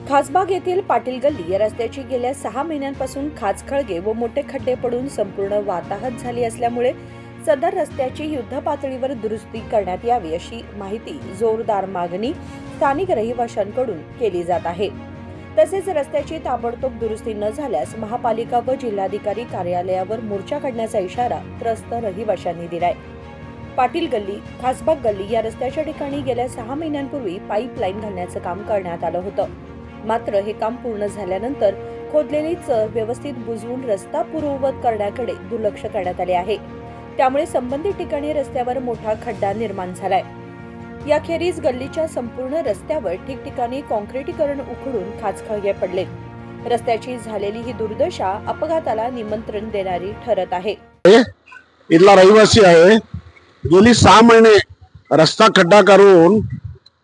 खासबाग येथील पाटील गल्ली या रस्त्याची गेल्या 6 महिन्यांपासून खाचखळगे व मोठे खड्डे पडून संपूर्ण वाताहत झाली असल्यामुळे सदर रस्त्याची युद्धपातळीवर दुरुस्ती करण्यात यावी अशी माहिती जोरदार मागणी स्थानिक रहिवाशांकडून केली जात आहे। तसेच रस्त्याची ताबडतोब दुरुस्ती न झाल्यास महापालिका व जिल्हाधिकारी कार्यालयावर मोर्चा काढण्याचा इशारा त्रस्त रहिवाशांनी दिलाय। पाटील गल्ली खासबाग गल्ली या रस्त्याच्या ठिकाणी गेल्या 6 महिन्यांपूर्वी पाईपलाईन घालण्याचं काम करण्यात आलं होतं। मात्र हे काम पूर्ण झाल्यानंतर खोदलेली चर व्यवस्थित बुजवून रस्ता पूर्ववत करण्याकडे दुर्लक्ष करण्यात आले आहे। त्यामुळे संबंधित ठिकाणी रस्त्यावर मोठा खड्डा निर्माण झालाय। याखेरीज गल्लीच्या संपूर्ण रस्त्यावर ठिकठिकाणी काँक्रिटीकरण उखडून खाचखळगे पडले। रस्त्याची झालेली ही दुर्दशा अपघाताला निमंत्रण देणारी ठरत आहे। इथला रहिवासी आहे। गेली 6 महिने रस्ता खड्डा करून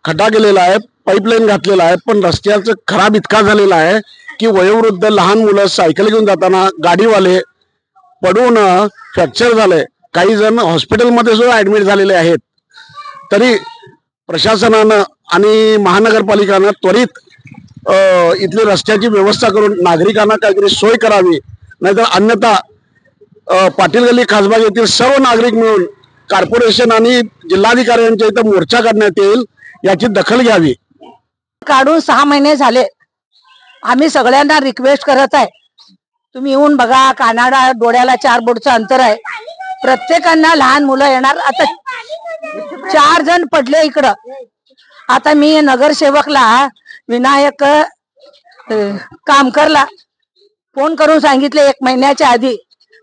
खड्डा केलेला आहे, पाईपलाईन घातलेला आहे, पण रस्त्याचं खराब इतका झालेला आहे की वयोवृद्ध लहान मुलं सायकल घेऊन जाताना गाडीवाले पडून फ्रॅक्चर झाले। काही जण हॉस्पिटलमध्ये सुद्धा ऍडमिट झालेले आहेत। तरी प्रशासनानं आणि महानगरपालिकानं त्वरित इथली रस्त्याची व्यवस्था करून नागरिकांना काहीतरी सोय करावी, नाहीतर अन्यथा पाटील गल्ली खासबाग येथील सर्व नागरिक मिळून कॉर्पोरेशन आणि जिल्हाधिकाऱ्यांच्या इथं मोर्चा काढण्यात येईल, याची दखल घ्यावी। काढून 6 महिने झाले। आम्ही सगळ्यांना रिक्वेस्ट करत आहे, तुम्ही येऊन बघा। कानाडा डोळ्याला 4 बोटचं अंतर आहे। प्रत्येकांना लहान मुलं येणार। आता 4 जण पडले इकडं। आता मी नगरसेवकला विनायक कामकरला फोन करून सांगितले 1 महिन्याच्या आधी।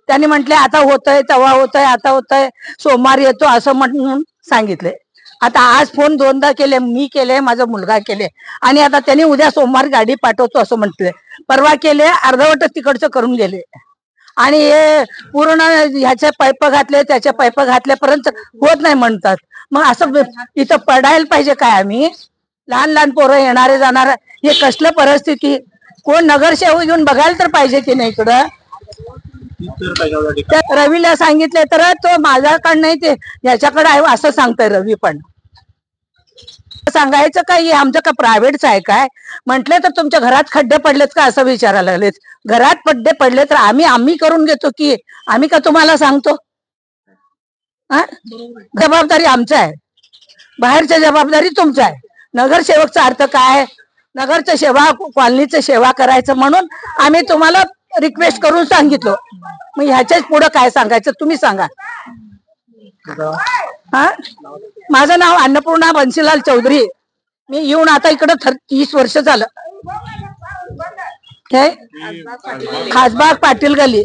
त्यांनी म्हटले आता होतंय, तेव्हा होतंय, आता होतंय, सोमवार येतो असं म्हणून सांगितले। आता आज फोन 2दा केले, मी केले, माझा मुलगा केले, आणि आता त्यांनी उद्या सोमवार गाडी पाठवतो असं म्हटले। परवा केले, अर्धवट तिकडचं करून गेले, आणि हे पूर्ण ह्याचे पाईप घातले, त्याचे पाईप घातल्यापर्यंत होत नाही म्हणतात। मग असं इथं पडायला पाहिजे काय? आम्ही लहान लहान पोरं येणारे जाणारे, हे कसलं परिस्थिती? कोण नगरसेवक येऊन बघायला तर पाहिजे की नाही इकडं? रवीला सांगितले तर तो माझ्याकडे नाही, ते याच्याकडे आहे असं सांगतोय रवी। पण सांगायचं काय, आमचं का प्रायव्हेटच आहे काय? म्हटले तर तुमच्या घरात खड्डे पडलेत का असं विचारायला लागलेत। घरात खड्डे पडले तर आम्ही करून घेतो की आम्ही का तुम्हाला सांगतो? जबाबदारी आमची आहे, बाहेरची जबाबदारी तुमची आहे। नगरसेवकचा अर्थ काय? नगरचं सेवा, कॉलनीचं सेवा करायचं म्हणून आम्ही तुम्हाला रिक्वेस्ट करून सांगितलं। मग ह्याच्याच पुढे काय सांगायचं तुम्ही सांगा। माझं नाव अन्नपूर्णा बन्सीलाल चौधरी। मी येऊन आता इकडं 30 वर्ष झालं। खासबाग पाटील गल्ली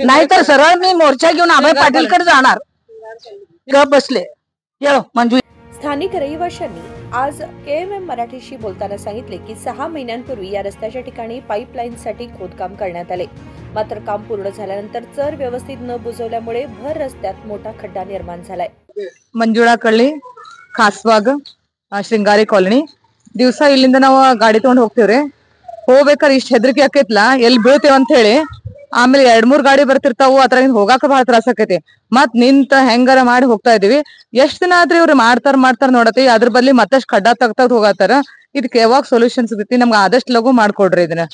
नाही तर सरळ मी मोर्चा घेऊन अभय पाटीलकडे जाणार। ग बसले मंजू। स्थानिक रहिवाशांनी आज KMM मराठीशी बोलताना सांगितले की 6 महिन्यांपूर्वी या रस्त्याच्या ठिकाणी पाईपलाईनसाठी खोदकाम करण्यात आले। मात्र काम पूर्ण झाल्यानंतर चर व्यवस्थित न बुजवल्यामुळे भर रस्त्यात मोठा खड्डा निर्माण झालाय। ಮಂಜುಳಾ ಕಳ್ಳಿ ಖಾಸ್ವಾಗ್ ಶೃಂಗಾರಿ ಕಾಲನಿ ದಿವಸ ಇಲ್ಲಿಂದ ನಾವು ಗಾಡಿ ತಗೊಂಡು ಹೋಗ್ತೀವ್ರಿ। ಹೋಗ್ಬೇಕಾದ್ರೆ ಇಷ್ಟ ಹೆದರಿಕೆ ಆಕೈತ್ಲ ಎಲ್ಲಿ ಬೀಳ್ತೇವ ಅಂತ ಹೇಳಿ। ಆಮೇಲೆ 2-3 ಗಾಡಿ ಬರ್ತಿರ್ತಾವು, ಅದ್ರಾಗಿಂದ ಹೋಗಾಕ ಬಹಳ ತ್ರಾಸ ಆಕೈತಿ। ಮತ್ ನಿಂತ ಹೆಂಗಾರ ಮಾಡಿ ಹೋಗ್ತಾ ಇದೀವಿ। ಎಷ್ಟ್ ದಿನ ಆದ್ರೂ ಇವ್ರು ಮಾಡ್ತಾರ ನೋಡತಿ, ಅದ್ರ ಬದ್ಲಿ ಮತ್ತಷ್ಟು ಖಡ್ಡಾ ತೆಗ್ದ್ ಹೋಗತ್ತಾರ। ಇದಕ್ಕೆ ಯಾವಾಗ ಸೊಲ್ಯೂಷನ್ ಸಿಗತಿ? ನಮ್ಗೆ ಆದಷ್ಟು ಲಘು ಮಾಡ್ಕೊಡ್ರಿ ಇದನ್ನ।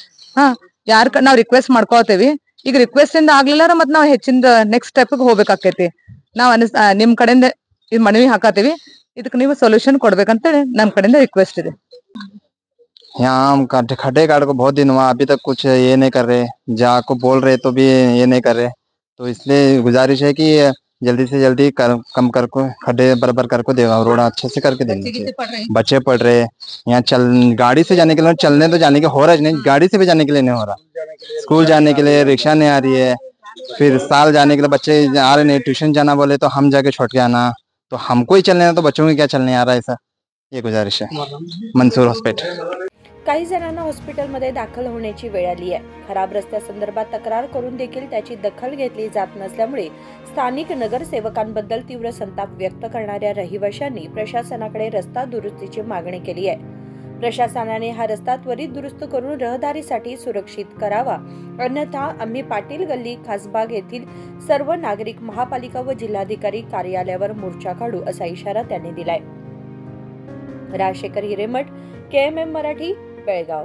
ನಾವ್ ರಿಕ್ವೆಸ್ಟ್ ಮಾಡ್ಕೋತೇವಿ। ಈಗ ರಿಕ್ವೆಸ್ಟ್ ಇಂದ ಆಗ್ಲಿಲ್ಲ ಮತ್ ನಾವ್ ಹೆಚ್ಚಿಂದ ನೆಕ್ಸ್ಟ್ ಸ್ಟೆಪ್ ಹೋಗ್ಬೇಕಾಕೈತಿ। ನಾವ್ ನಿಮ್ ಕಡೆಯಿಂದ ಇದು ಮನವಿ ಹಾಕತ್ತೀವಿ, ಇದಕ್ಕೆ ನೀವು ಸೊಲ್ಯೂಷನ್ ಕೊಡ್ಬೇಕಂತೇಳಿ ನಮ್ ಕಡೆಯಿಂದ ರಿಕ್ವೆಸ್ಟ್ ಇದೆ। यहाँ हम खड्डे काट को बहुत दिन हुआ, अभी तक कुछ ये नहीं कर रहे। जाको बोल रहे तो भी ये नहीं कर रहे। तो इसलिए गुजारिश है कि जल्दी से जल्दी कम कर को खड्डे बराबर कर को देगा, रोड अच्छे से करके देंगे। बच्चे पढ़ रहे यहाँ, गाड़ी से जाने के लिए, चलने तो जाने के हो रहा नहीं, गाड़ी से भी जाने के लिए नहीं हो रहा। स्कूल जाने के लिए रिक्शा नहीं आ रही है, फिर साल जाने के लिए बच्चे आ रहे नहीं। ट्यूशन जाना बोले तो हम जाके छोड़ के आना, तो हमको ही चलने तो बच्चों को क्या चलने आ रहा है? ऐसा ये गुजारिश है। मंसूर हॉस्पिटल काही जणांना हॉस्पिटलमध्ये दाखल होण्याची वेळ आली आहे। खराब रस्त्यासंदर्भात तक्रार करून देखील त्याची दखल घेतली जात नसल्यामुळे स्थानिक नगरसेवकांबद्दल तीव्र संताप व्यक्त करणाऱ्या रहिवाशांनी प्रशासनाकडे रस्ता दुरुस्तीची मागणी केली आहे। प्रशासनाने हा रस्ता त्वरित दुरुस्त करून रहदारीसाठी सुरक्षित करावा, अन्यथा आम्ही पाटील गल्ली खासबाग येथील सर्व नागरिक महापालिका व जिल्हाधिकारी कार्यालयावर मोर्चा काढू असा इशारा त्यांनी दिलाय। राजशेखर हिरेमठ, KMM मराठी, बेळगाव।